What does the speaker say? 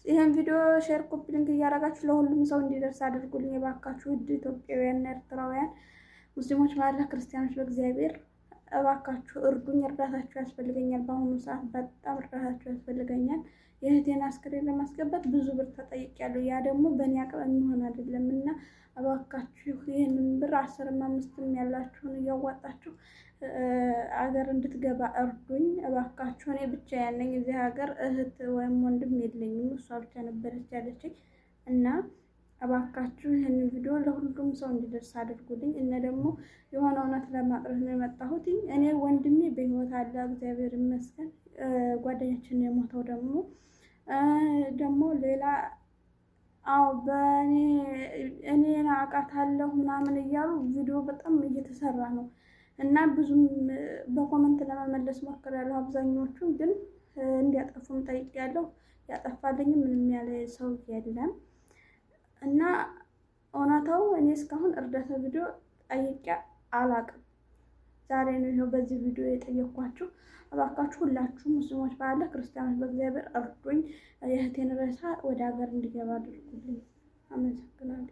ይሄን ቪዲዮ ሼር ኮፒ ሊንክ እያደረጋችሁ ለሁሉም ሰው እንዲደርስ አድርጉልኝ እባካችሁ። ውድ ኢትዮጵያውያን ኤርትራውያን ሙስሊሞች ባላህ ክርስቲያኖች በእግዚአብሔር እባካችሁ እርዱኝ። እርዳታችሁ ያስፈልገኛል። በአሁኑ ሰዓት በጣም እርዳታችሁ ያስፈልገኛል። የእህቴን አስክሬን ለማስገባት ብዙ ብር ተጠይቄያለሁ። ያ ደግሞ በእኔ አቅም የሚሆን አይደለምና እባካችሁ ይሄንን ብር 10ም 5ም ያላችሁን እያዋጣችሁ አገር እንድትገባ እርዱኝ እባካችሁ። እኔ ብቻ ያለኝ እዚህ ሀገር እህት ወይም ወንድም የለኝም። እሷ ብቻ ነበረች ያለችኝ እና እባካችሁ ይሄንን ቪዲዮ ለሁሉም ሰው እንዲደርስ አድርጉልኝ። እና ደግሞ የሆነ እውነት ለማቅረብ ነው የመጣሁት። እኔ ወንድሜ በህይወት አለ እግዚአብሔር ይመስገን። ጓደኛችን የሞተው ደግሞ ሌላ እኔ አውቃታለሁ ምናምን እያሉ ቪዲዮ በጣም እየተሰራ ነው እና ብዙም በኮሜንት ለመመለስ ሞክሬያለሁ። አብዛኞቹን ግን እንዲያጠፉም ጠይቄያለሁ። ያጠፋልኝ ምንም ያለ ሰው የለም እና እውነታው እኔ እስካሁን እርዳታ ቪዲዮ ጠይቄ አላቅም። ዛሬ ነው ይሄው በዚህ ቪዲዮ የጠየኳችሁ። እባካችሁ ሁላችሁ ሙስሊሞች ባላህ ክርስቲያኖች በእግዚአብሔር እርዱኝ። የእህቴን ሬሳ ወደ ሀገር እንዲገባ አድርጉልኝ። አመሰግናለሁ።